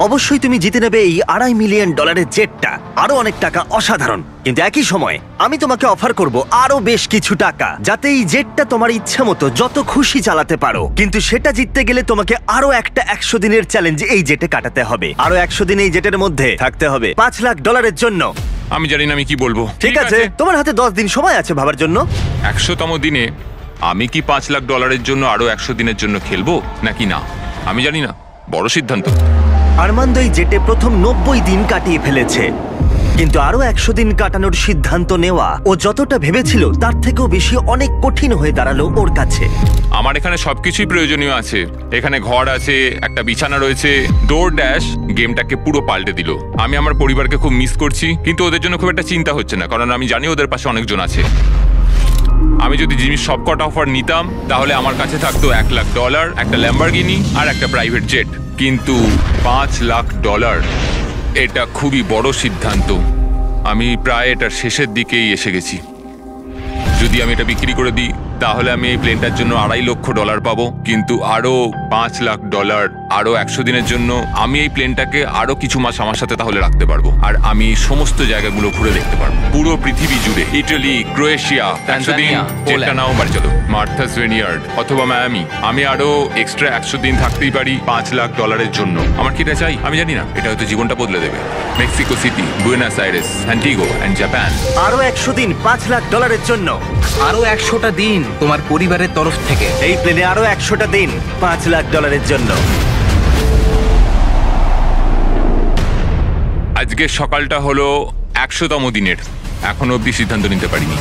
অবশ্যই তুমি জিতে নেবে এই $2.5 মিলিয়ন জেটটা। আরো অনেক টাকা, অসাধারণ। কিন্তু একই সময় আমি তোমাকে অফার করব আরো বেশ কিছু টাকা, যাতে এই জেটটা তোমার ইচ্ছা মতো যত খুশি চালাতে পারো। কিন্তু সেটা জিততে গেলে তোমাকে আরো একটা 100 দিনের চ্যালেঞ্জ এই জেটে কাটাতে হবে। আরো 100 দিন এই জেটের মধ্যে থাকতে হবে $5 লাখ জন্য। আমি জানি না আমি কি বলবো। ঠিক আছে, তোমার হাতে 10 দিন সময় আছে ভাবার জন্য। 100তম দিনে আমি কি $5 লাখ জন্য আরো 100 দিনের জন্য খেলবো নাকি না আমি জানি না, বড় সিদ্ধান্ত। আরমান্দ এই জেটে প্রথম 90 দিন কাটিয়ে ফেলেছে, কিন্তু আরো 100 দিন কাটানোর সিদ্ধান্ত নেওয়া ও যতটা ভেবেছিল তার থেকেও বেশি অনেক কঠিন হয়ে দাঁড়ালো ওর কাছে। আমার এখানে সবকিছুই প্রয়োজনীয় আছে। এখানে ঘর আছে, একটা বিছানা রয়েছে। ডোর ড্যাশ গেমটাকে পুরো পাল্টে দিল। আমি আমার পরিবারকে খুব মিস করছি, কিন্তু ওদের জন্য খুব একটা চিন্তা হচ্ছে না, কারণ আমি জানি ওদের পাশে অনেকজন আছে। আমি যদি জিমির সবকটা অফার নিতাম তাহলে আমার কাছে থাকতো $1 লাখ, একটা ল্যাম্বরগিনি আর একটা প্রাইভেট জেট। কিন্তু $5 লাখ, এটা খুবই বড় সিদ্ধান্ত। আমি প্রায় এটার শেষের দিকেই এসে গেছি। যদি আমি এটা বিক্রি করে দিই তাহলে আমি এই প্লেনটার জন্য $2.5 লক্ষ পাবো, কিন্তু আরো $5 লাখ, আরো 100 দিনের জন্য আমি এই প্লেনটাকে আরো কিছু মাস আমার সাথে তাহলে রাখতে পারবো। আর আমি এই সমস্ত জায়গাগুলো ঘুরে দেখতে পারবো, পুরো পৃথিবী জুড়ে। ইটালি, ক্রোয়েশিয়া, 100 দিন যেটা নাও বাড়ি চলো, মার্থাস ভিনিয়ার্ড অথবা মায়ামি। আমি আরো এক্সট্রা 100 দিন থাকতেই পারি $5 লাখ জন্য। আমার কি এটা চাই আমি জানি না, এটা হয়তো জীবনটা বদলে দেবে। Mexico City, Buenos Aires, Antigua and Japan. আরো 100 দিন $5 লাখ জন্য। আরো 100টা দিন তোমার পরিবারের তরফ থেকে। এই প্লেনে আরো 100টা দিন $5 লাখ জন্য। আজকের সকালটা হলো 100তম দিনের, এখনো অব্দি সিদ্ধান্ত নিতে পারিনি।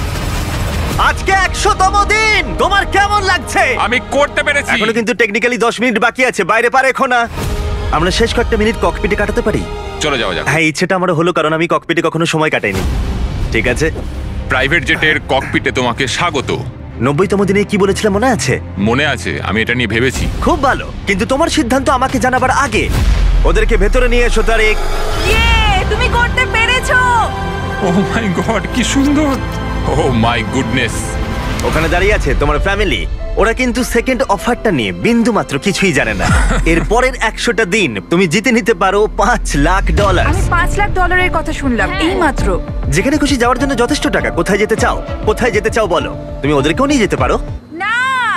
আজকে 100তম দিন, তোমার কেমন লাগছে? আমি করতে পেরেছি। এখনো কিন্তু টেকনিক্যালি 10 মিনিট বাকি আছে, বাইরে পার এখন না। আমরা শেষ কয়েকটা মিনিট ককপিটে কাটাতে পারি? চলো যাওয়া যাক। হ্যাঁ, ইচ্ছেটা আমার হলো, কারণ আমি ককপিটে কখনো সময় কাটাইনি। ঠিক আছে, প্রাইভেট জেটের ককপিটে তোমাকে স্বাগত। 90তম দিনে কি বলেছিলাম মনে আছে? মনে আছে, আমি এটা নিয়ে ভেবেছি। খুব ভালো, কিন্তু তোমার সিদ্ধান্ত আমাকে জানাবার আগে ওদেরকে ভেতরে নিয়ে এসো। তারিক, তুমি করতে পেরেছো। ও মাই গড, কি সুন্দর। ও মাই গুডনেস। ওখানে দাঁড়িয়ে আছে তোমার ফ্যামিলি। ওরা কিন্তু সেকেন্ড অফারটা নিয়ে বিন্দু মাত্র কিছুই জানে না। এর পরের 100টা দিন তুমি জিতে নিতে পারো $5 লাখ। আমি $5 লাখ কথা শুনলাম এই মাত্র। যেখানে খুশি যাওয়ার জন্য যথেষ্ট টাকা। কোথায় যেতে চাও? কোথায় যেতে চাও বলো, তুমি ওদেরকেও নিয়ে যেতে পারো। না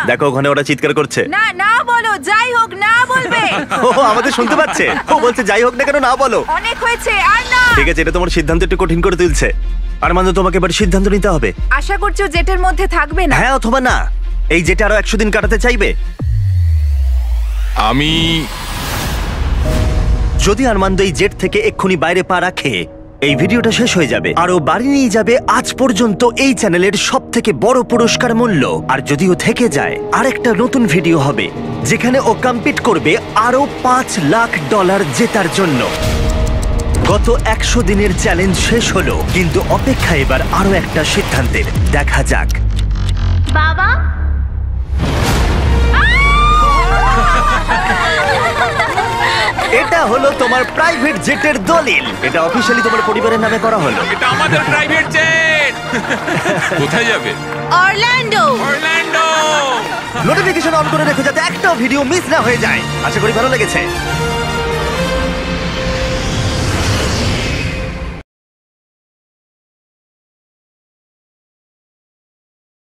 দেখো ওখানে ওরা চিৎকার করছে। না না বলো, যাই হোক না বলবে। ও আমাদের শুনতে পাচ্ছে। ও বলছে যাই হোক না কেন না বলো। অনেক হয়েছে আর না। ঠিক আছে, এটা তোমার সিদ্ধান্ত একটু কঠিন করে তুলছে। আরমান্দ, তোমাকে এবার সিদ্ধান্ত নিতে হবে। আশা করছো জেটের মধ্যে থাকবে না? হ্যাঁ অথবা না। এই যেটা আরো 100 দিন কাটাতে চাইবে। আমি যদি আরমান্দ এই জেট থেকে এক্ষুনি বাইরে পা রাখে, এই ভিডিওটা শেষ হয়ে যাবে আর ও বাড়ি নিয়ে যাবে আজ পর্যন্ত এই চ্যানেলের সবথেকে বড় পুরস্কার মূল্য। আর যদিও থেকে যায়, আরেকটা নতুন ভিডিও হবে যেখানে ও কম্পিট করবে আরো $5 লাখ জেতার জন্য। গত 100 দিনের চ্যালেঞ্জ শেষ হলো, কিন্তু অপেক্ষা এবার আরো একটা সিদ্ধান্তের। দেখা যাক। বাবা, এটা হলো তোমার প্রাইভেট জেটের দলিল। এটা অফিশিয়ালি তোমার পরিবারের নামে করা হলো। এটা আমাদের প্রাইভেট জেট। কোথায় যাবে? অরল্যান্ডো। অরল্যান্ডো। নোটিফিকেশন অন করে রেখো যাতে একটাও ভিডিও মিস না হয়ে যায়। আশা করি ভালো লেগেছে।